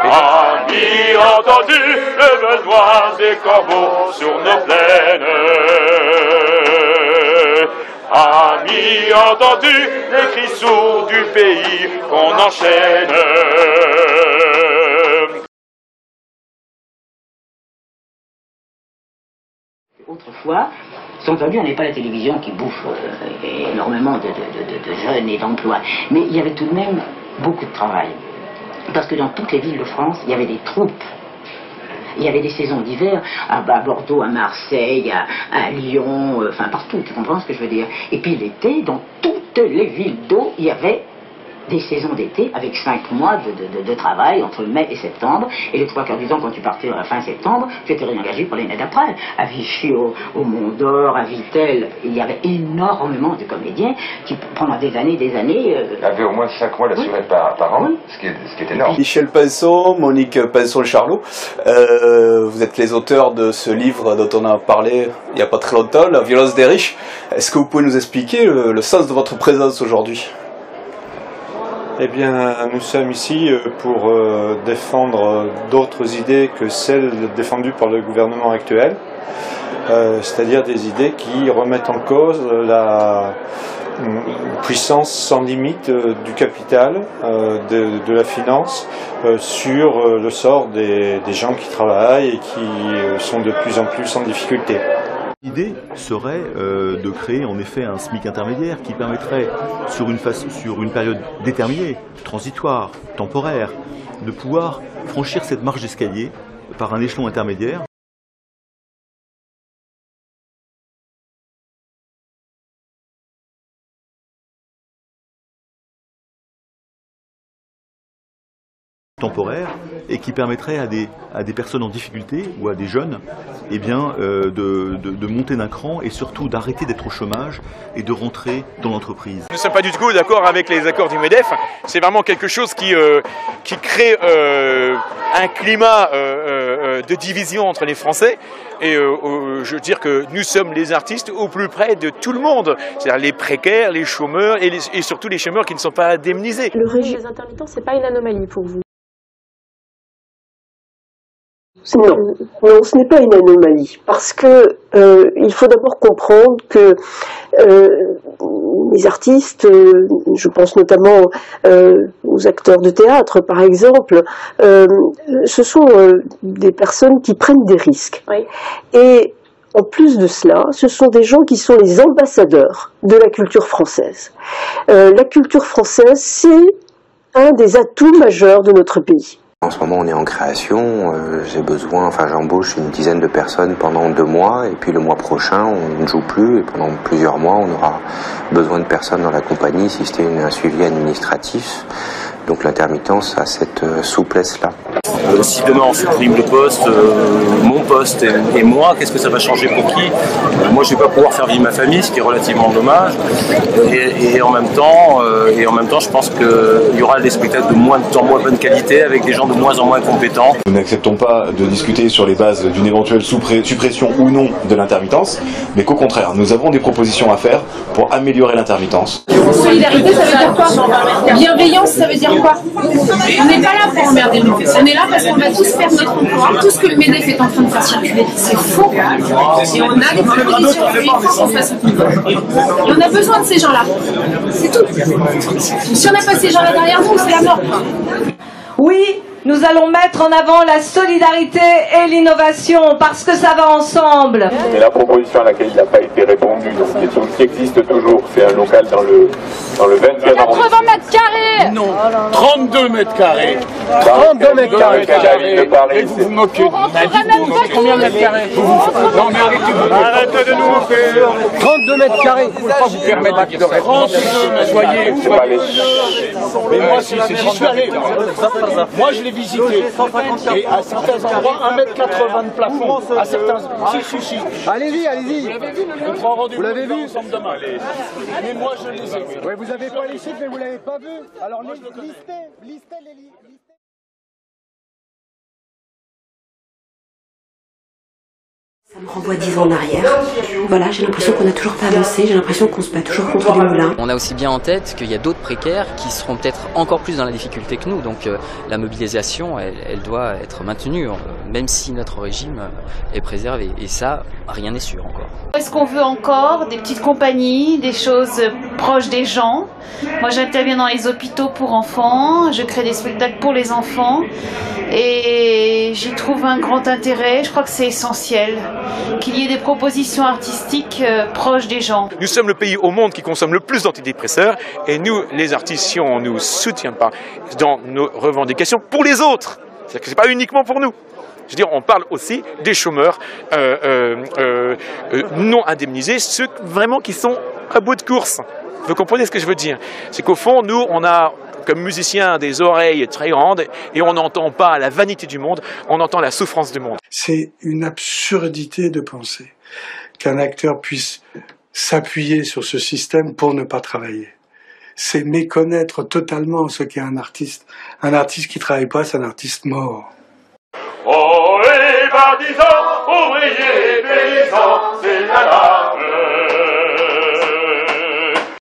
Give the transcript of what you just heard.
Amis entendu le besoin des corbeaux sur nos plaines. Amis entendu les cris sourds du pays qu'on enchaîne. Autrefois, sans entendu, on n'est pas la télévision qui bouffe énormément de jeunes et d'emplois. Mais il y avait tout de même beaucoup de travail. Parce que dans toutes les villes de France, il y avait des troupes. Il y avait des saisons d'hiver à Bordeaux, à Marseille, à Lyon, enfin partout, tu comprends ce que je veux dire. Et puis l'été, dans toutes les villes d'eau, il y avait des saisons d'été avec 5 mois de travail entre mai et septembre. Et les 3 quarts du temps, quand tu partais à la fin septembre, tu étais réengagé pour l'année d'après. À Vichy, au Mont d'Or, à Vittel, il y avait énormément de comédiens qui, pendant des années, avaient au moins 5 mois d'assurés par an, oui. ce qui est énorme. Michel Pinson, Monique Pinson-Charlot, vous êtes les auteurs de ce livre dont on a parlé il n'y a pas très longtemps, La violence des riches. Est-ce que vous pouvez nous expliquer le sens de votre présence aujourd'hui ? Eh bien, nous sommes ici pour défendre d'autres idées que celles défendues par le gouvernement actuel, c'est-à-dire des idées qui remettent en cause la puissance sans limite du capital, de la finance, sur le sort des gens qui travaillent et qui sont de plus en plus en difficulté. L'idée serait de créer en effet un SMIC intermédiaire qui permettrait, sur une période déterminée, transitoire, temporaire, de pouvoir franchir cette marche d'escalier par un échelon intermédiaire. Temporaire et qui permettrait à des personnes en difficulté ou à des jeunes eh bien, de monter d'un cran et surtout d'arrêter d'être au chômage et de rentrer dans l'entreprise. Nous ne sommes pas du tout d'accord avec les accords du MEDEF. C'est vraiment quelque chose qui crée un climat de division entre les Français. Et je veux dire que nous sommes les artistes au plus près de tout le monde. C'est-à-dire les précaires, les chômeurs et surtout les chômeurs qui ne sont pas indemnisés. Le régime des intermittents, c'est pas une anomalie pour vous? Non, ce n'est pas une anomalie, parce que il faut d'abord comprendre que les artistes, je pense notamment aux acteurs de théâtre par exemple, ce sont des personnes qui prennent des risques. Oui. Et en plus de cela, ce sont des gens qui sont les ambassadeurs de la culture française. La culture française, c'est un des atouts majeurs de notre pays. En ce moment, on est en création, j'embauche une dizaine de personnes pendant 2 mois, et puis le mois prochain, on ne joue plus, et pendant plusieurs mois, on aura besoin de personnes dans la compagnie si c'était un suivi administratif. Donc l'intermittence a cette souplesse-là. Si demain on supprime le poste, mon poste et moi, qu'est-ce que ça va changer pour qui? Moi je ne vais pas pouvoir faire vivre ma famille, ce qui est relativement dommage. Et en même temps, je pense qu'il y aura des spectacles de moins bonne qualité avec des gens de moins en moins compétents. Nous n'acceptons pas de discuter sur les bases d'une éventuelle suppression ou non de l'intermittence, mais qu'au contraire, nous avons des propositions à faire pour améliorer l'intermittence. Solidarité, ça veut dire quoi? Bienveillance, ça veut dire quoi? On n'est pas là pour emmerder le MEDEF. On est là parce qu'on va tous perdre notre emploi. Tout ce que le MEDEF est en train de faire circuler, c'est faux. Et on a des propositions. Il faut qu'on fasse. Et on a besoin de ces gens-là. C'est tout. Si on n'a pas ces gens-là derrière nous, c'est la mort. Oui, nous allons mettre en avant la solidarité et l'innovation parce que ça va ensemble. Mais la proposition à laquelle il n'a pas été répondu, donc, qui existe toujours, c'est un local dans le 20e arrondissement. 80 mètres carrés. Non, 32 mètres carrés. 32 mètres carrés. Et vous vous moquez. Combien de mètres carrés? Non mais arrêtez de nous moquer. 32 mètres carrés. Vous ne pouvez pas vous permettre de dire ça. 32 mètres. Soyez. Mais moi, j'y suis allé. Moi, je l'ai visité. Et à certains endroits, 1,80 m de plafond. À certains. Si. Allez-y, allez-y. Vous l'avez vu ensemble demain. Mais moi, je les ai vus. Ouais, vous n'avez pas les chiffres, mais vous ne l'avez pas vu. Alors, listez les Ça me renvoie 10 ans en arrière. Voilà, j'ai l'impression qu'on n'a toujours pas avancé, j'ai l'impression qu'on se bat toujours contre des moulins. On a aussi bien en tête qu'il y a d'autres précaires qui seront peut-être encore plus dans la difficulté que nous, donc la mobilisation, elle doit être maintenue, même si notre régime est préservé. Et ça, rien n'est sûr encore. Est-ce qu'on veut encore des petites compagnies, des choses proches des gens? Moi, j'interviens dans les hôpitaux pour enfants, je crée des spectacles pour les enfants et j'y trouve un grand intérêt. Je crois que c'est essentiel qu'il y ait des propositions artistiques proches des gens. Nous sommes le pays au monde qui consomme le plus d'antidépresseurs et nous, les artistes, si on ne nous soutient pas dans nos revendications pour les autres, c'est-à-dire que ce n'est pas uniquement pour nous. Je veux dire, on parle aussi des chômeurs non indemnisés, ceux vraiment qui sont à bout de course. Vous comprenez ce que je veux dire? C'est qu'au fond, nous, on a comme musiciens des oreilles très grandes et on n'entend pas la vanité du monde, on entend la souffrance du monde. C'est une absurdité de penser qu'un acteur puisse s'appuyer sur ce système pour ne pas travailler. C'est méconnaître totalement ce qu'est un artiste. Un artiste qui ne travaille pas, c'est un artiste mort. Oh, les partisans ouvriers